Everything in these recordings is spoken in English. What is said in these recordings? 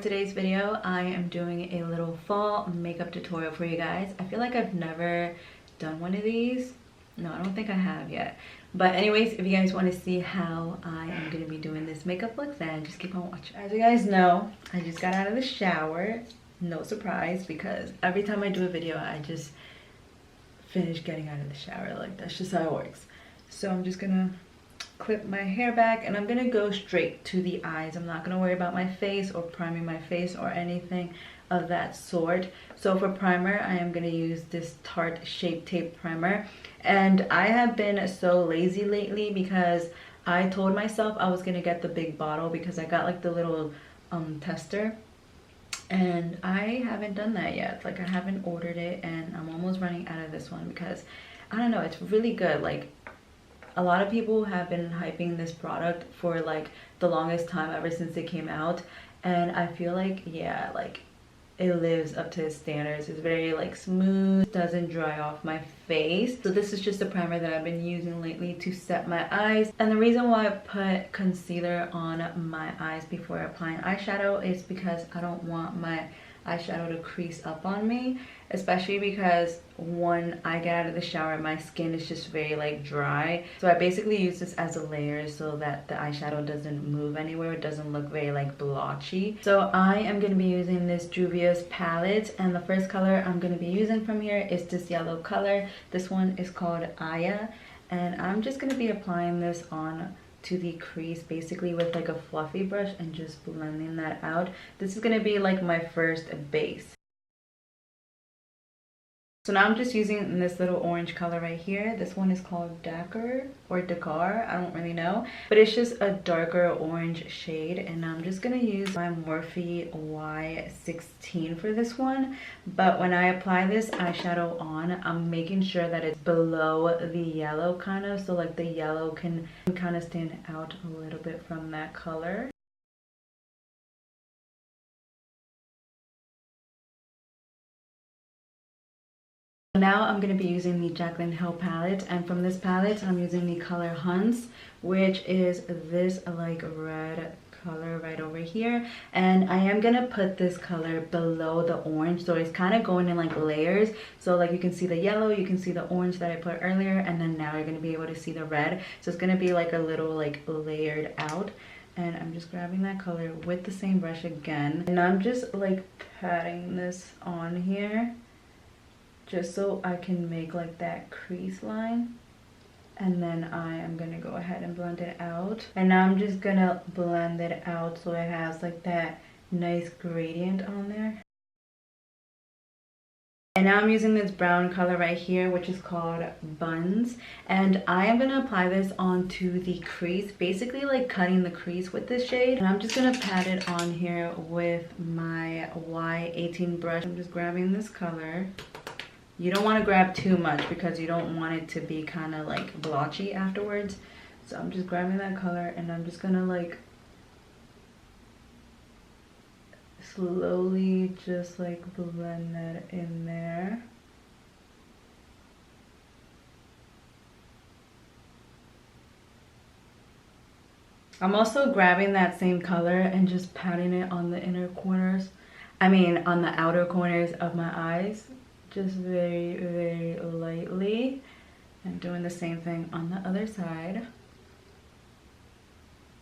today's video, I am doing a little fall makeup tutorial for you guys. I feel like I've never done one of these. No, I don't think I have yet. But anyways, if you guys want to see how I am going to be doing this makeup look, then just keep on watching. As you guys know, I just got out of the shower. No surprise, because every time I do a video, I just finish getting out of the shower. Like, that's just how it works. So I'm just gonna clip my hair back and I'm gonna go straight to the eyes. I'm not gonna worry about my face or priming my face or anything of that sort. So for primer, I am gonna use this Tarte Shape Tape primer, and I have been so lazy lately because I told myself I was gonna get the big bottle because I got like the little tester, and I haven't done that yet. Like, I haven't ordered it, and I'm almost running out of this one because I don't know, it's really good. Like, a lot of people have been hyping this product for like the longest time, ever since it came out, and I feel like, yeah, like it lives up to its standards. It's very like smooth, doesn't dry off my face. So this is just a primer that I've been using lately to set my eyes. And the reason why I put concealer on my eyes before applying eyeshadow is because I don't want my eyeshadow to crease up on me, especially because when I get out of the shower, my skin is just very like dry. So I basically use this as a layer so that the eyeshadow doesn't move anywhere. It doesn't look very like blotchy. So I am going to be using this Juvia's palette, and the first color I'm going to be using from here is this yellow color. This one is called Aya, and I'm just going to be applying this on to the crease basically with like a fluffy brush and just blending that out. This is going to be like my first base. So now I'm just using this little orange color right here. This one is called Dakar or Dakar, I don't really know, but it's just a darker orange shade, and I'm just gonna use my Morphe Y16 for this one. But when I apply this eyeshadow on, I'm making sure that it's below the yellow kind of, so like the yellow can kind of stand out a little bit from that color. Now I'm going to be using the Jaclyn Hill palette, and from this palette I'm using the color Hunts, which is this like red color right over here, and I am going to put this color below the orange, so it's kind of going in like layers. So like you can see the yellow, you can see the orange that I put earlier, and then now you're going to be able to see the red. So it's going to be like a little like layered out, and I'm just grabbing that color with the same brush again, and I'm just like patting this on here just so I can make like that crease line, and then I am gonna go ahead and blend it out. And now I'm just gonna blend it out so it has like that nice gradient on there. And now I'm using this brown color right here, which is called Buns, and I am gonna apply this onto the crease, basically like cutting the crease with this shade. And I'm just gonna pat it on here with my Y18 brush. I'm just grabbing this color. You don't want to grab too much because you don't want it to be kind of like blotchy afterwards. So I'm just grabbing that color, and I'm just gonna like slowly just like blend that in there. I'm also grabbing that same color and just patting it on the inner corners. I mean on the outer corners of my eyes. Just very, very lightly, and doing the same thing on the other side.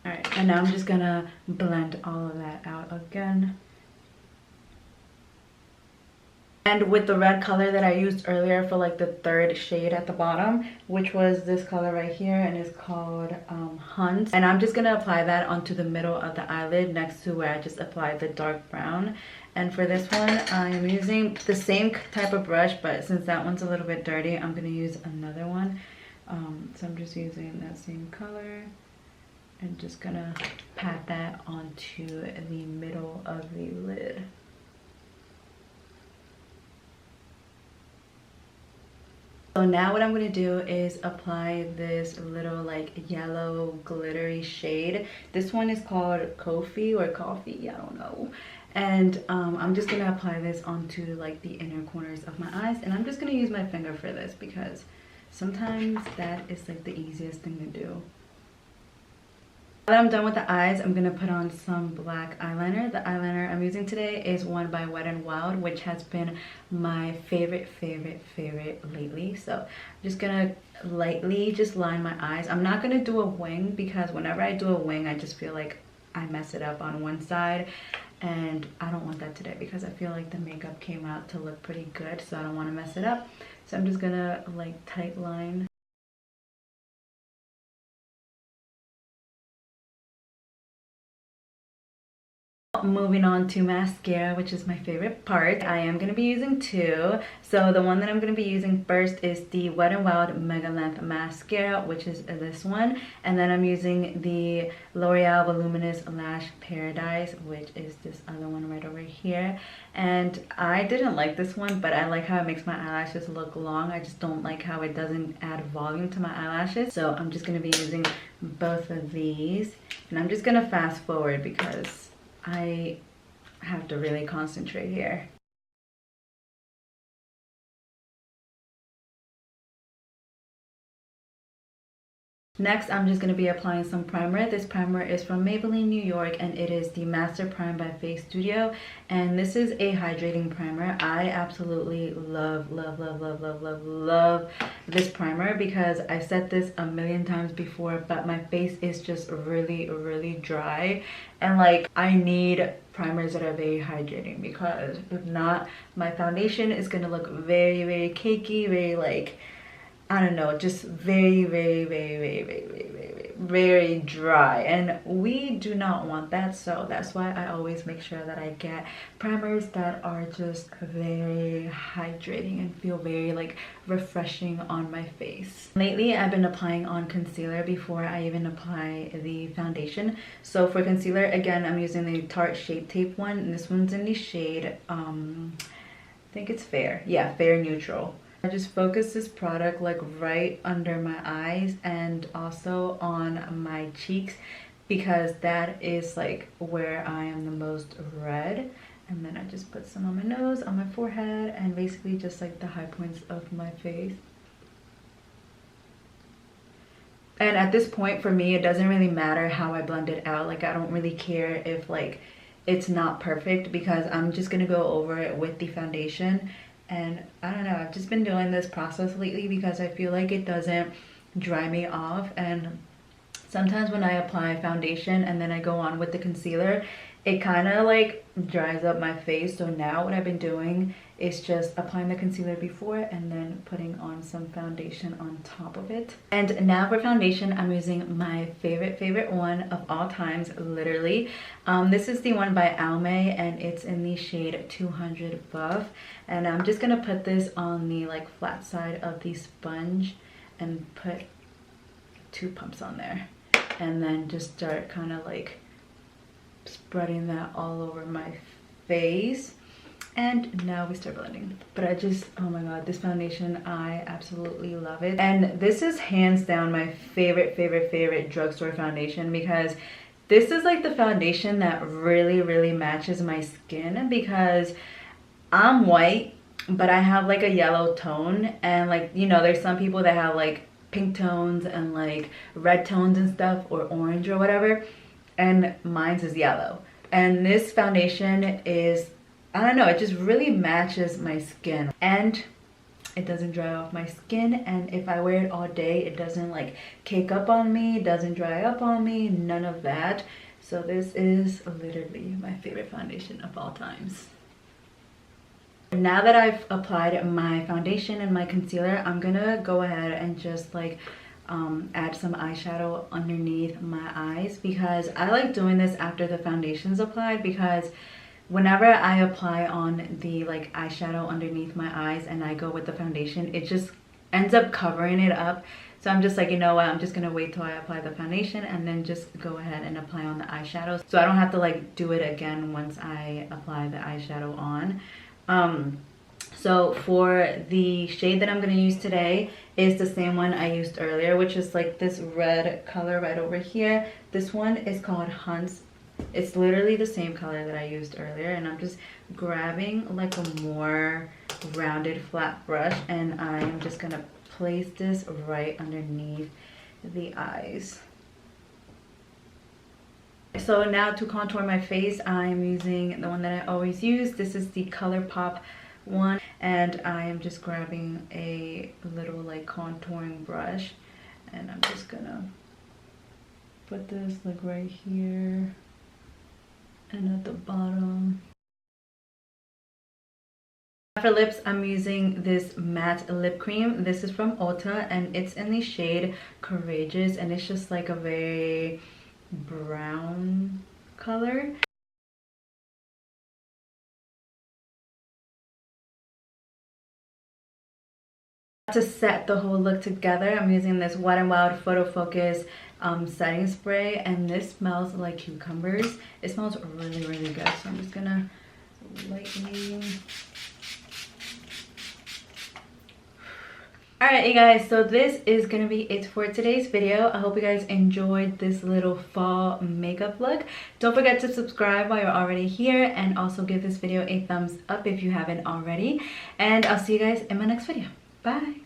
All right, and now I'm just gonna blend all of that out again. And with the red color that I used earlier for like the third shade at the bottom, which was this color right here, and it's called Hunt. And I'm just gonna apply that onto the middle of the eyelid next to where I just applied the dark brown. And for this one, I'm using the same type of brush, but since that one's a little bit dirty, I'm gonna use another one. So I'm just using that same color and just gonna pat that onto the middle of the lid. So now what I'm going to do is apply this little like yellow glittery shade. This one is called Coffee or Coffee, I don't know. And I'm just going to apply this onto like the inner corners of my eyes. And I'm just going to use my finger for this because sometimes that is like the easiest thing to do. Now that I'm done with the eyes, I'm gonna put on some black eyeliner. The eyeliner I'm using today is one by Wet n Wild, which has been my favorite lately. So I'm just gonna lightly just line my eyes. I'm not gonna do a wing because whenever I do a wing, I just feel like I mess it up on one side, and I don't want that today because I feel like the makeup came out to look pretty good, so I don't want to mess it up. So I'm just gonna like tight line. Moving on to mascara, which is my favorite part. I am going to be using two. So the one that I'm going to be using first is the Wet n Wild Mega Length Mascara, which is this one. And then I'm using the L'Oreal Voluminous Lash Paradise, which is this other one right over here. And I didn't like this one, but I like how it makes my eyelashes look long. I just don't like how it doesn't add volume to my eyelashes. So I'm just going to be using both of these. And I'm just going to fast forward because I have to really concentrate here. Next, I'm just going to be applying some primer. This primer is from Maybelline New York, and it is the Master Prime by Face Studio. And this is a hydrating primer. I absolutely love this primer because I've said this a million times before, but my face is just really dry. And like, I need primers that are very hydrating because if not, my foundation is going to look very cakey, very like, I don't know, just very dry, and we do not want that. So that's why I always make sure that I get primers that are just very hydrating and feel very like refreshing on my face. Lately I've been applying on concealer before I even apply the foundation. So for concealer, again, I'm using the Tarte Shape Tape one, and this one's in the shade I think it's Fair. Yeah, Fair Neutral. I just focus this product like right under my eyes and also on my cheeks because that is like where I am the most red. And then I just put some on my nose, on my forehead, and basically just like the high points of my face. And at this point for me, it doesn't really matter how I blend it out. Like, I don't really care if like it's not perfect because I'm just gonna go over it with the foundation. And I don't know, I've just been doing this process lately because I feel like it doesn't dry me off. And sometimes when I apply foundation and then I go on with the concealer, it kind of like dries up my face. So now what I've been doing is just applying the concealer before and then putting on some foundation on top of it. And now for foundation, I'm using my favorite one of all times, literally. This is the one by Almay, and it's in the shade 200 Buff. And I'm just gonna put this on the like flat side of the sponge and put 2 pumps on there, and then just start kind of like spreading that all over my face. And now we start blending. But I just, oh my god, this foundation, I absolutely love it. And this is hands down my favorite drugstore foundation because this is like the foundation that really matches my skin because I'm white, but I have like a yellow tone. And like, you know, there's some people that have like pink tones and like red tones and stuff, or orange or whatever. And mine's is yellow. And this foundation is, I don't know, it just really matches my skin. And it doesn't dry off my skin. And if I wear it all day, it doesn't like cake up on me, it doesn't dry up on me, none of that. So this is literally my favorite foundation of all times. Now that I've applied my foundation and my concealer, I'm gonna go ahead and just like add some eyeshadow underneath my eyes because I like doing this after the foundation's applied, because whenever I apply on the like eyeshadow underneath my eyes and I go with the foundation, it just ends up covering it up. So I'm just like, you know what, I'm just gonna wait till I apply the foundation and then just go ahead and apply on the eyeshadow, so I don't have to like do it again once I apply the eyeshadow on. So for the shade that I'm going to use today is the same one I used earlier, which is like this red color right over here. This one is called Hunts. It's literally the same color that I used earlier, and I'm just grabbing like a more rounded flat brush, and I'm just going to place this right underneath the eyes. So now to contour my face, I'm using the one that I always use. This is the ColourPop one, and I am just grabbing a little like contouring brush, and I'm just gonna put this like right here and at the bottom. For lips, I'm using this matte lip cream. This is from Ulta and it's in the shade Courageous, and it's just like a very brown color. To set the whole look together, I'm using this Wet n Wild Photo Focus setting spray, and this smells like cucumbers. It smells really, really good. So I'm just gonna lightly. Alright you guys, so this is gonna be it for today's video. I hope you guys enjoyed this little fall makeup look. Don't forget to subscribe while you're already here, and also give this video a thumbs up if you haven't already. And I'll see you guys in my next video. Bye!